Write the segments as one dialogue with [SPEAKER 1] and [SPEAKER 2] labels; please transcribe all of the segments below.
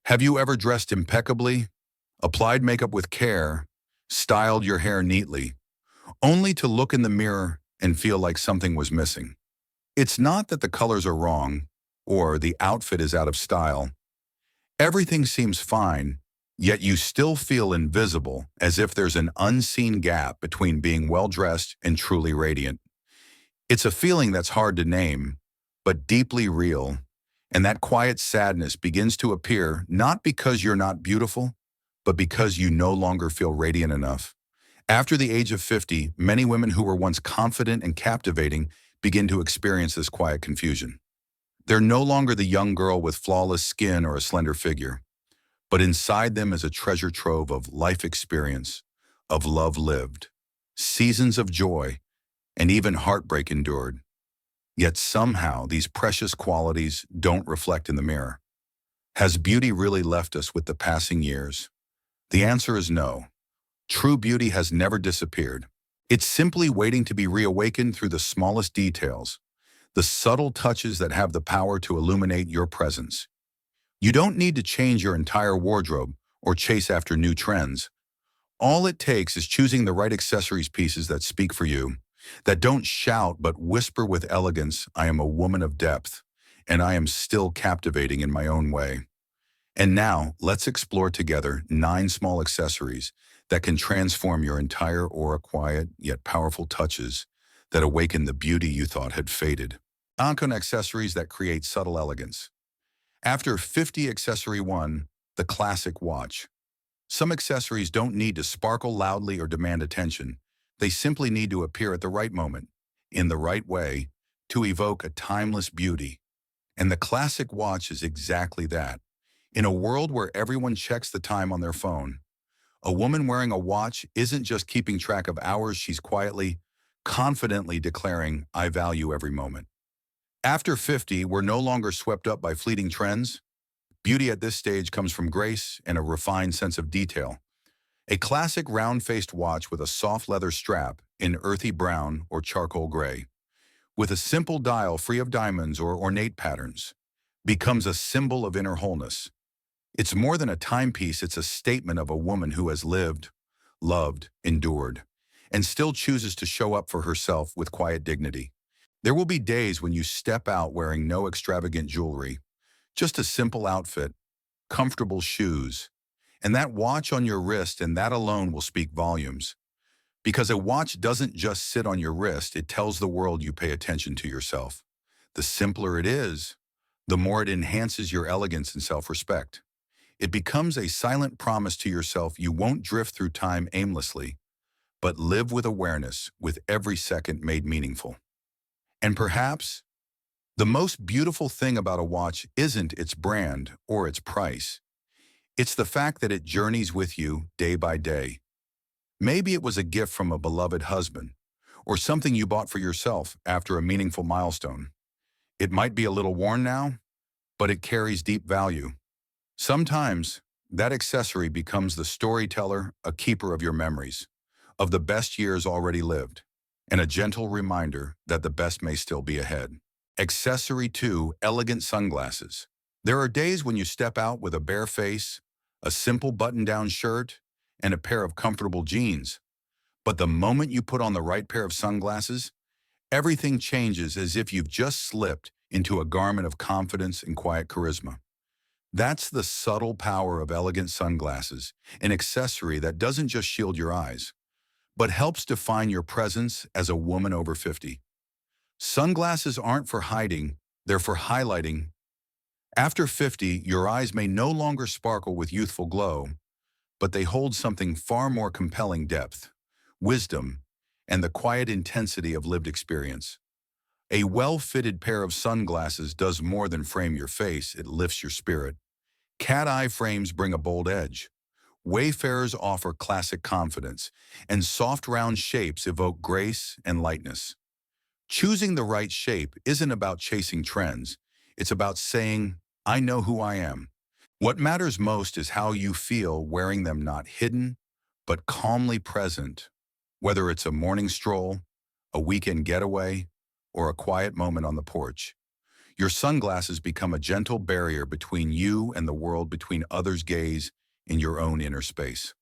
[SPEAKER 1] Have you ever dressed impeccably, applied makeup with care, styled your hair neatly, only to look in the mirror and feel like something was missing? It's not that the colors are wrong or the outfit is out of style. Everything seems fine, yet you still feel invisible, as if there's an unseen gap between being well-dressed and truly radiant. It's a feeling that's hard to name, but deeply real, and that quiet sadness begins to appear not because you're not beautiful, but because you no longer feel radiant enough. After the age of 50, many women who were once confident and captivating begin to experience this quiet confusion. They're no longer the young girl with flawless skin or a slender figure, but inside them is a treasure trove of life experience, of love lived, seasons of joy, and even heartbreak endured. Yet somehow these precious qualities don't reflect in the mirror. Has beauty really left us with the passing years? The answer is no. True beauty has never disappeared. It's simply waiting to be reawakened through the smallest details, the subtle touches that have the power to illuminate your presence. You don't need to change your entire wardrobe or chase after new trends. All it takes is choosing the right accessories pieces that speak for you, that don't shout but whisper with elegance, "I am a woman of depth, and I am still captivating in my own way." And now, let's explore together 9 small accessories that can transform your entire aura, quiet yet powerful touches that awaken the beauty you thought had faded. Icon accessories that create subtle elegance. After 50, accessory 1, the classic watch. Some accessories don't need to sparkle loudly or demand attention. They simply need to appear at the right moment, in the right way, to evoke a timeless beauty. And the classic watch is exactly that. In a world where everyone checks the time on their phone, a woman wearing a watch isn't just keeping track of hours, she's quietly, confidently declaring, "I value every moment." After 50, we're no longer swept up by fleeting trends. Beauty at this stage comes from grace and a refined sense of detail. A classic round-faced watch with a soft leather strap in earthy brown or charcoal gray, with a simple dial free of diamonds or ornate patterns, becomes a symbol of inner wholeness. It's more than a timepiece, it's a statement of a woman who has lived, loved, endured, and still chooses to show up for herself with quiet dignity. There will be days when you step out wearing no extravagant jewelry, just a simple outfit, comfortable shoes, and that watch on your wrist, and that alone will speak volumes. Because a watch doesn't just sit on your wrist, it tells the world you pay attention to yourself. The simpler it is, the more it enhances your elegance and self-respect. It becomes a silent promise to yourself you won't drift through time aimlessly, but live with awareness, with every second made meaningful. And perhaps the most beautiful thing about a watch isn't its brand or its price. It's the fact that it journeys with you day by day. Maybe it was a gift from a beloved husband, or something you bought for yourself after a meaningful milestone. It might be a little worn now, but it carries deep value. Sometimes, that accessory becomes the storyteller, a keeper of your memories, of the best years already lived, and a gentle reminder that the best may still be ahead. Accessory 2, elegant sunglasses. There are days when you step out with a bare face, a simple button-down shirt, and a pair of comfortable jeans. But the moment you put on the right pair of sunglasses, everything changes, as if you've just slipped into a garment of confidence and quiet charisma. That's the subtle power of elegant sunglasses, an accessory that doesn't just shield your eyes, but helps define your presence as a woman over 50. Sunglasses aren't for hiding, they're for highlighting. After 50, your eyes may no longer sparkle with youthful glow, but they hold something far more compelling: depth, wisdom, and the quiet intensity of lived experience. A well-fitted pair of sunglasses does more than frame your face, it lifts your spirit. Cat-eye frames bring a bold edge. Wayfarers offer classic confidence, and soft round shapes evoke grace and lightness. Choosing the right shape isn't about chasing trends. It's about saying, "I know who I am." What matters most is how you feel wearing them, not hidden, but calmly present, whether it's a morning stroll, a weekend getaway, or a quiet moment on the porch. Your sunglasses become a gentle barrier between you and the world, between others' gaze and your own inner space.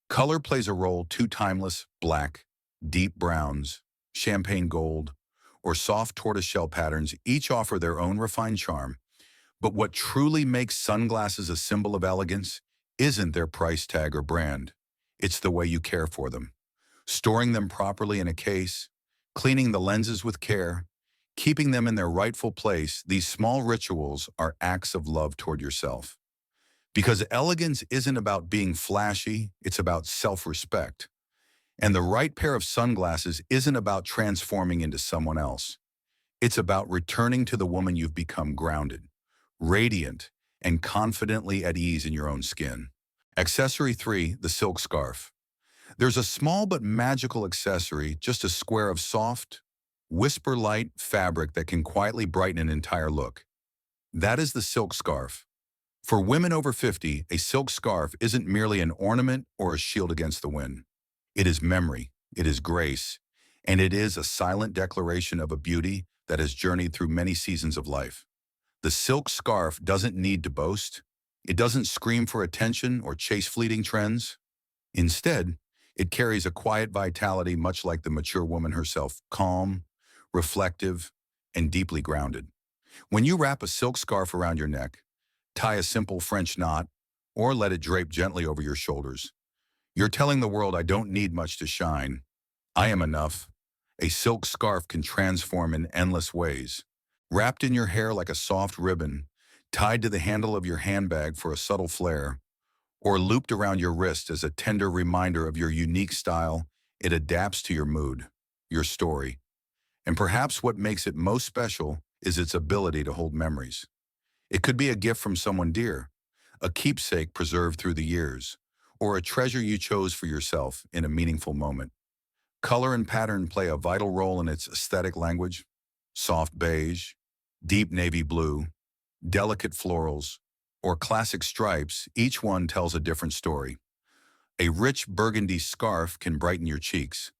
[SPEAKER 1] Color plays a role too. Timeless black, deep browns, champagne gold, or soft tortoiseshell patterns each offer their own refined charm. But what truly makes sunglasses a symbol of elegance isn't their price tag or brand. It's the way you care for them. Storing them properly in a case, cleaning the lenses with care, keeping them in their rightful place, these small rituals are acts of love toward yourself. Because elegance isn't about being flashy, it's about self-respect. And the right pair of sunglasses isn't about transforming into someone else. It's about returning to the woman you've become, grounded, radiant, and confidently at ease in your own skin. Accessory 3, the silk scarf. There's a small but magical accessory, just a square of soft, whisper-light fabric that can quietly brighten an entire look. That is the silk scarf. For women over 50, a silk scarf isn't merely an ornament or a shield against the wind. It is memory, it is grace, and it is a silent declaration of a beauty that has journeyed through many seasons of life. The silk scarf doesn't need to boast. It doesn't scream for attention or chase fleeting trends. Instead, it carries a quiet vitality, much like the mature woman herself, calm, reflective, and deeply grounded. When you wrap a silk scarf around your neck, tie a simple French knot, or let it drape gently over your shoulders, you're telling the world, I don't need much to shine. I am enough. A silk scarf can transform in endless ways. Wrapped in your hair like a soft ribbon, tied to the handle of your handbag for a subtle flare, or looped around your wrist as a tender reminder of your unique style, it adapts to your mood, your story. And perhaps what makes it most special is its ability to hold memories. It could be a gift from someone dear, a keepsake preserved through the years, or a treasure you chose for yourself in a meaningful moment. Color and pattern play a vital role in its aesthetic language. Soft beige, deep navy blue, delicate florals, or classic stripes, each one tells a different story. A rich burgundy scarf can brighten your cheeks,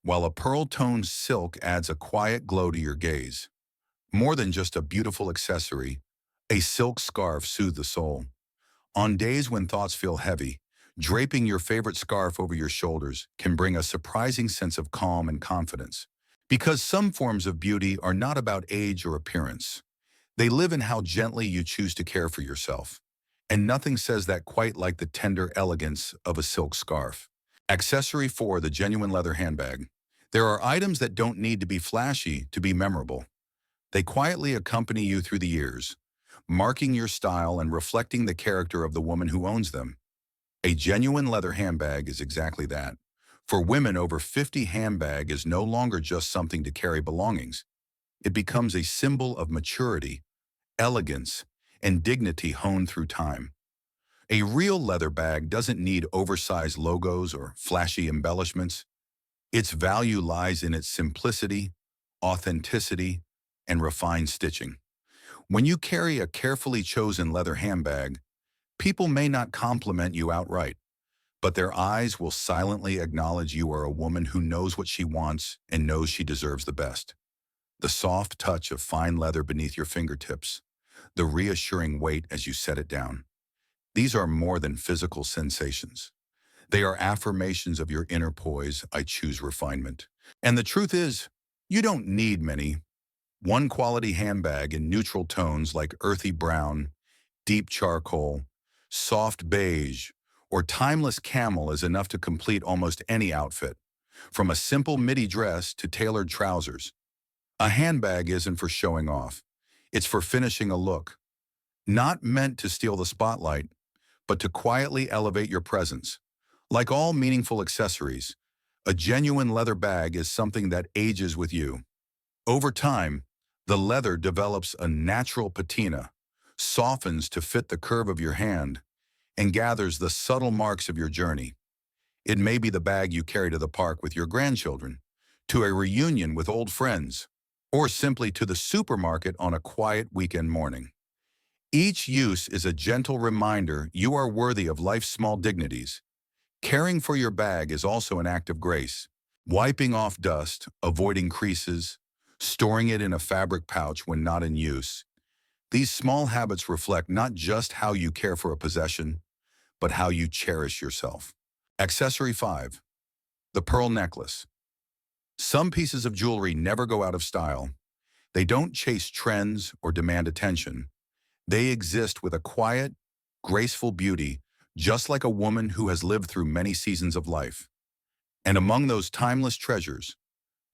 [SPEAKER 1] while a pearl-toned silk adds a quiet glow to your gaze. More than just a beautiful accessory, a silk scarf soothes the soul. On days when thoughts feel heavy, draping your favorite scarf over your shoulders can bring a surprising sense of calm and confidence. Because some forms of beauty are not about age or appearance. They live in how gently you choose to care for yourself. And nothing says that quite like the tender elegance of a silk scarf. Accessory 4, the genuine leather handbag. There are items that don't need to be flashy to be memorable. They quietly accompany you through the years, marking your style and reflecting the character of the woman who owns them. A genuine leather handbag is exactly that. For women over 50, handbag is no longer just something to carry belongings. It becomes a symbol of maturity, elegance, and dignity honed through time. A real leather bag doesn't need oversized logos or flashy embellishments. Its value lies in its simplicity, authenticity, and refined stitching. When you carry a carefully chosen leather handbag, people may not compliment you outright, but their eyes will silently acknowledge you are a woman who knows what she wants and knows she deserves the best. The soft touch of fine leather beneath your fingertips, the reassuring weight as you set it down. These are more than physical sensations. They are affirmations of your inner poise. I choose refinement. And the truth is, you don't need many. One quality handbag in neutral tones like earthy brown, deep charcoal, soft beige, or timeless camel is enough to complete almost any outfit, from a simple midi dress to tailored trousers. A handbag isn't for showing off. It's for finishing a look, not meant to steal the spotlight, but to quietly elevate your presence. Like all meaningful accessories, a genuine leather bag is something that ages with you. Over time, the leather develops a natural patina, softens to fit the curve of your hand, and gathers the subtle marks of your journey. It may be the bag you carry to the park with your grandchildren, to a reunion with old friends, or simply to the supermarket on a quiet weekend morning. Each use is a gentle reminder you are worthy of life's small dignities. Caring for your bag is also an act of grace. Wiping off dust, avoiding creases, storing it in a fabric pouch when not in use. These small habits reflect not just how you care for a possession, but how you cherish yourself. Accessory 5. The pearl necklace. Some pieces of jewelry never go out of style. They don't chase trends or demand attention. They exist with a quiet, graceful beauty, just like a woman who has lived through many seasons of life. And among those timeless treasures,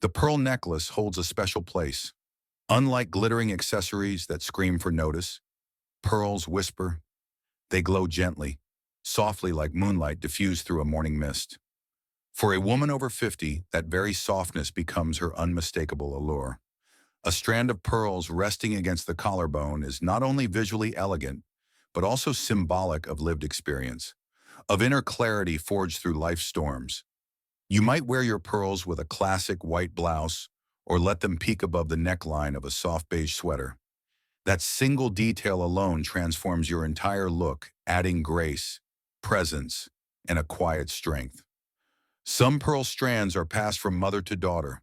[SPEAKER 1] the pearl necklace holds a special place. Unlike glittering accessories that scream for notice, pearls whisper. They glow gently, softly like moonlight diffused through a morning mist. For a woman over 50, that very softness becomes her unmistakable allure. A strand of pearls resting against the collarbone is not only visually elegant, but also symbolic of lived experience, of inner clarity forged through life's storms. You might wear your pearls with a classic white blouse or let them peek above the neckline of a soft beige sweater. That single detail alone transforms your entire look, adding grace, presence, and a quiet strength. Some pearl strands are passed from mother to daughter,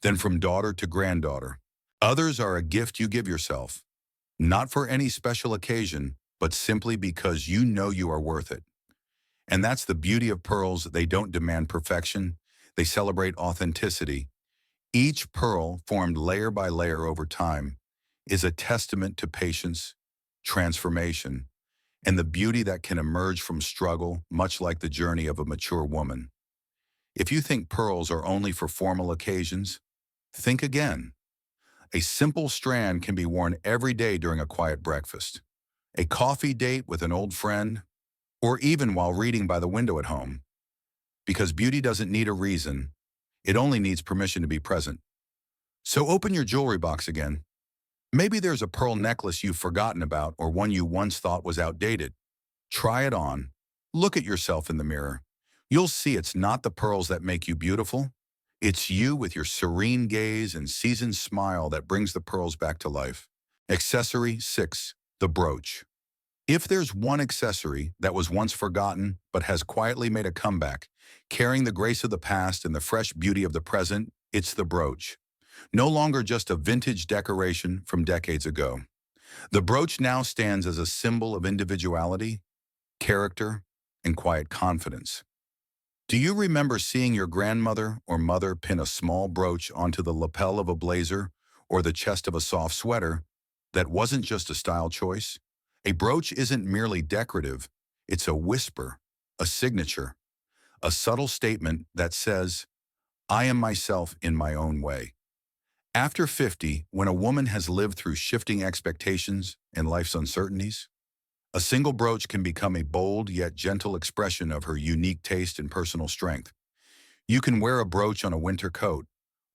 [SPEAKER 1] then from daughter to granddaughter. Others are a gift you give yourself, not for any special occasion, but simply because you know you are worth it. And that's the beauty of pearls. They don't demand perfection. They celebrate authenticity. Each pearl, formed layer by layer over time, is a testament to patience, transformation, and the beauty that can emerge from struggle, much like the journey of a mature woman. If you think pearls are only for formal occasions, think again. A simple strand can be worn every day during a quiet breakfast, a coffee date with an old friend, or even while reading by the window at home. Because beauty doesn't need a reason, it only needs permission to be present. So open your jewelry box again. Maybe there's a pearl necklace you've forgotten about or one you once thought was outdated. Try it on. Look at yourself in the mirror. You'll see it's not the pearls that make you beautiful. It's you with your serene gaze and seasoned smile that brings the pearls back to life. Accessory 6. The brooch. If there's one accessory that was once forgotten but has quietly made a comeback, carrying the grace of the past and the fresh beauty of the present, it's the brooch. No longer just a vintage decoration from decades ago. The brooch now stands as a symbol of individuality, character, and quiet confidence. Do you remember seeing your grandmother or mother pin a small brooch onto the lapel of a blazer or the chest of a soft sweater? That wasn't just a style choice. A brooch isn't merely decorative, it's a whisper, a signature, a subtle statement that says, I am myself in my own way. After 50, when a woman has lived through shifting expectations and life's uncertainties, a single brooch can become a bold yet gentle expression of her unique taste and personal strength. You can wear a brooch on a winter coat,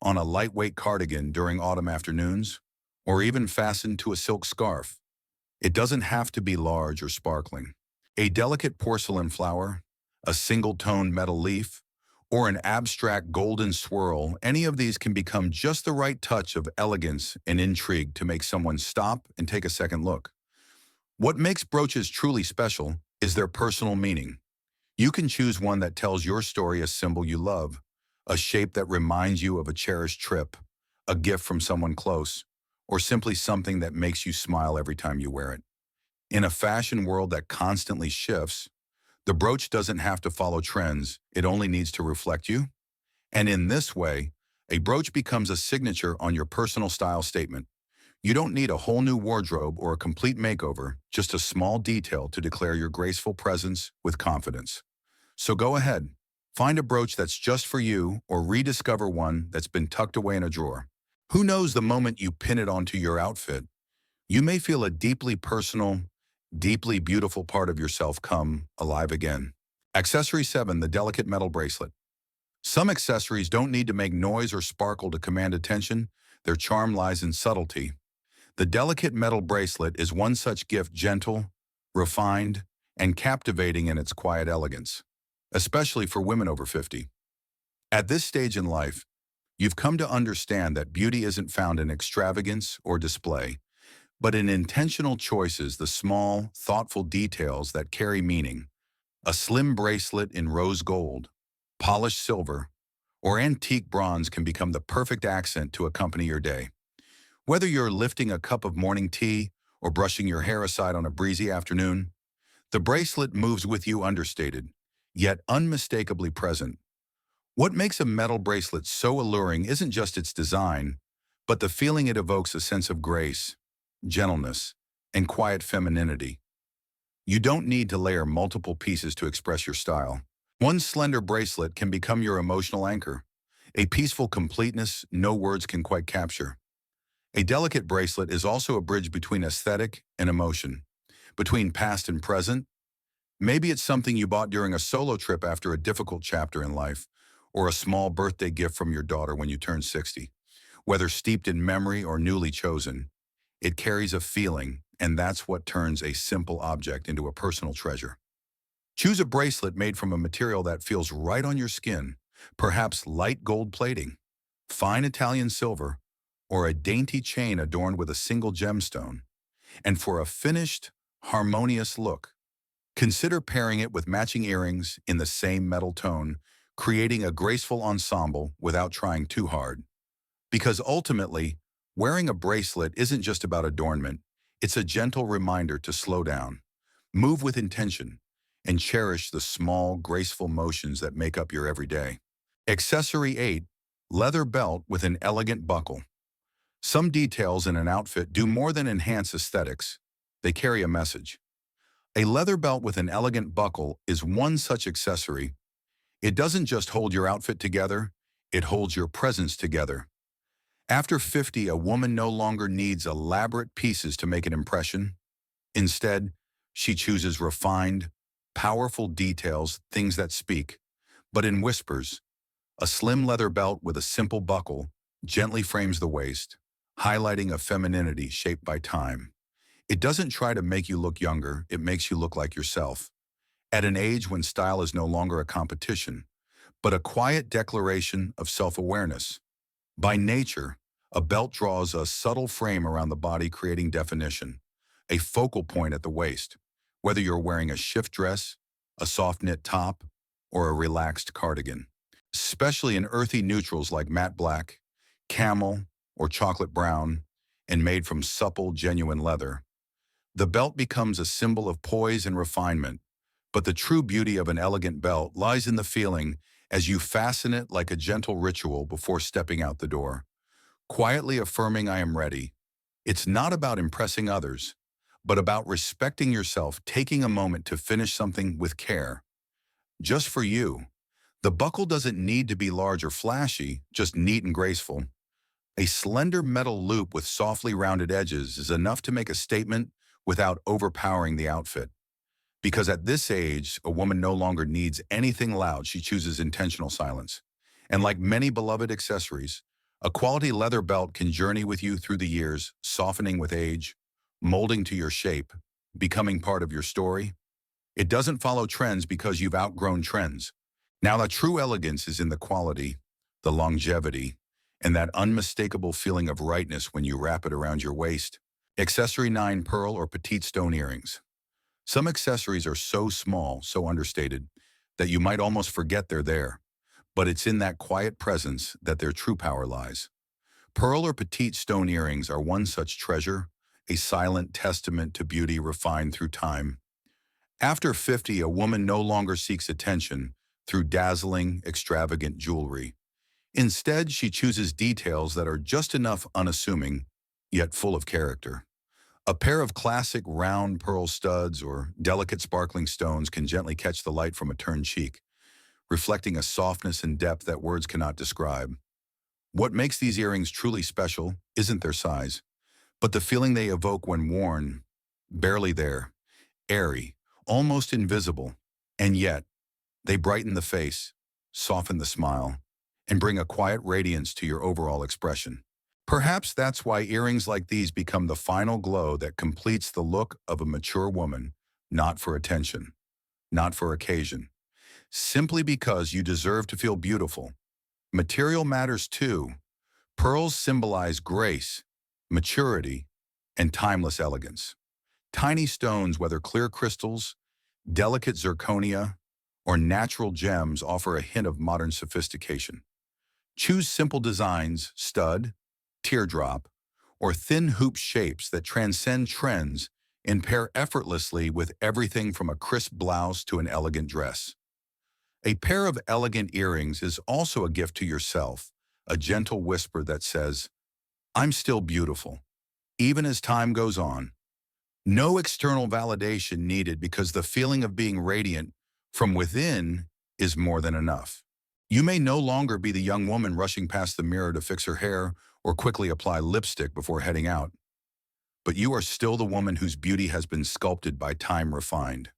[SPEAKER 1] on a lightweight cardigan during autumn afternoons, or even fastened to a silk scarf. It doesn't have to be large or sparkling. A delicate porcelain flower, a single-toned metal leaf, or an abstract golden swirl, any of these can become just the right touch of elegance and intrigue to make someone stop and take a second look. What makes brooches truly special is their personal meaning. You can choose one that tells your story, a symbol you love, a shape that reminds you of a cherished trip, a gift from someone close, or simply something that makes you smile every time you wear it. In a fashion world that constantly shifts, the brooch doesn't have to follow trends, it only needs to reflect you. And in this way, a brooch becomes a signature on your personal style statement. You don't need a whole new wardrobe or a complete makeover, just a small detail to declare your graceful presence with confidence. So go ahead, find a brooch that's just for you or rediscover one that's been tucked away in a drawer. Who knows, the moment you pin it onto your outfit, you may feel a deeply personal, deeply beautiful part of yourself come alive again. Accessory 7. The delicate metal bracelet. Some accessories don't need to make noise or sparkle to command attention. Their charm lies in subtlety. The delicate metal bracelet is one such gift, gentle, refined, and captivating in its quiet elegance, especially for women over 50. At this stage in life, you've come to understand that beauty isn't found in extravagance or display, but in intentional choices, the small, thoughtful details that carry meaning. A slim bracelet in rose gold, polished silver, or antique bronze can become the perfect accent to accompany your day. Whether you're lifting a cup of morning tea or brushing your hair aside on a breezy afternoon, the bracelet moves with you understated, yet unmistakably present. What makes a metal bracelet so alluring isn't just its design, but the feeling it evokes: a sense of grace, gentleness, and quiet femininity. You don't need to layer multiple pieces to express your style. One slender bracelet can become your emotional anchor, a peaceful completeness no words can quite capture. A delicate bracelet is also a bridge between aesthetic and emotion, between past and present. Maybe it's something you bought during a solo trip after a difficult chapter in life, or a small birthday gift from your daughter when you turned 60. Whether steeped in memory or newly chosen, it carries a feeling, and that's what turns a simple object into a personal treasure. Choose a bracelet made from a material that feels right on your skin, perhaps light gold plating, fine Italian silver, or a dainty chain adorned with a single gemstone. And for a finished, harmonious look, consider pairing it with matching earrings in the same metal tone, creating a graceful ensemble without trying too hard. Because ultimately, wearing a bracelet isn't just about adornment, it's a gentle reminder to slow down, move with intention, and cherish the small, graceful motions that make up your everyday. Accessory 8. Leather belt with an elegant buckle. Some details in an outfit do more than enhance aesthetics. They carry a message. A leather belt with an elegant buckle is one such accessory. It doesn't just hold your outfit together, it holds your presence together. After 50, a woman no longer needs elaborate pieces to make an impression. Instead, she chooses refined, powerful details, things that speak, but in whispers. A slim leather belt with a simple buckle gently frames the waist, highlighting a femininity shaped by time. It doesn't try to make you look younger, it makes you look like yourself. At an age when style is no longer a competition, but a quiet declaration of self-awareness. By nature, a belt draws a subtle frame around the body, creating definition, a focal point at the waist. Whether you're wearing a shift dress, a soft knit top, or a relaxed cardigan. Especially in earthy neutrals like matte black, camel, or chocolate brown, and made from supple, genuine leather, the belt becomes a symbol of poise and refinement. But the true beauty of an elegant belt lies in the feeling as you fasten it like a gentle ritual before stepping out the door, quietly affirming, "I am ready." It's not about impressing others, but about respecting yourself, taking a moment to finish something with care, just for you. The buckle doesn't need to be large or flashy, just neat and graceful. A slender metal loop with softly rounded edges is enough to make a statement without overpowering the outfit. Because at this age, a woman no longer needs anything loud, she chooses intentional silence. And like many beloved accessories, a quality leather belt can journey with you through the years, softening with age, molding to your shape, becoming part of your story. It doesn't follow trends because you've outgrown trends. Now, the true elegance is in the quality, the longevity, and that unmistakable feeling of rightness when you wrap it around your waist. Accessory 9. Pearl or petite stone earrings. Some accessories are so small, so understated, that you might almost forget they're there. But it's in that quiet presence that their true power lies. Pearl or petite stone earrings are one such treasure, a silent testament to beauty refined through time. After 50, a woman no longer seeks attention through dazzling, extravagant jewelry. Instead, she chooses details that are just enough unassuming, yet full of character. A pair of classic round pearl studs or delicate sparkling stones can gently catch the light from a turned cheek, reflecting a softness and depth that words cannot describe. What makes these earrings truly special isn't their size, but the feeling they evoke when worn, barely there, airy, almost invisible, and yet they brighten the face, soften the smile, and bring a quiet radiance to your overall expression. Perhaps that's why earrings like these become the final glow that completes the look of a mature woman, not for attention, not for occasion, simply because you deserve to feel beautiful. Material matters too. Pearls symbolize grace, maturity, and timeless elegance. Tiny stones, whether clear crystals, delicate zirconia, or natural gems, offer a hint of modern sophistication. Choose simple designs, stud, teardrop, or thin hoop shapes that transcend trends and pair effortlessly with everything from a crisp blouse to an elegant dress. A pair of elegant earrings is also a gift to yourself, a gentle whisper that says, "I'm still beautiful," even as time goes on. No external validation needed because the feeling of being radiant from within is more than enough. You may no longer be the young woman rushing past the mirror to fix her hair or quickly apply lipstick before heading out, but you are still the woman whose beauty has been sculpted by time, refined,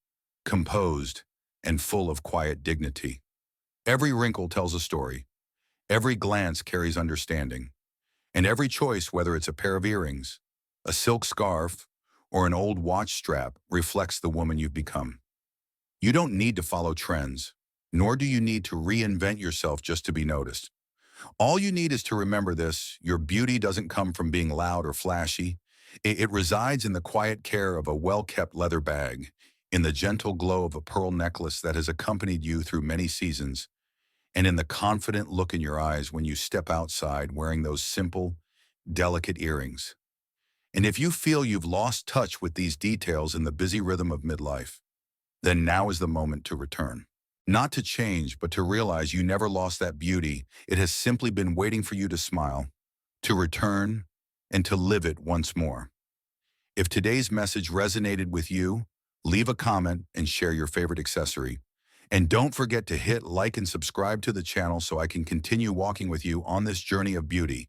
[SPEAKER 1] composed, and full of quiet dignity. Every wrinkle tells a story, every glance carries understanding, and every choice, whether it's a pair of earrings, a silk scarf, or an old watch strap, reflects the woman you've become. You don't need to follow trends, nor do you need to reinvent yourself just to be noticed. All you need is to remember this: your beauty doesn't come from being loud or flashy. It resides in the quiet care of a well-kept leather bag, in the gentle glow of a pearl necklace that has accompanied you through many seasons, and in the confident look in your eyes when you step outside wearing those simple, delicate earrings. And if you feel you've lost touch with these details in the busy rhythm of midlife, then now is the moment to return. Not to change, but to realize you never lost that beauty. It has simply been waiting for you to smile, to return, and to live it once more. If today's message resonated with you, leave a comment and share your favorite accessory. And don't forget to hit like and subscribe to the channel so I can continue walking with you on this journey of beauty,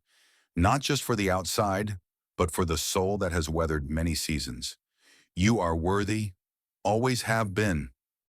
[SPEAKER 1] not just for the outside, but for the soul that has weathered many seasons. You are worthy, always have been,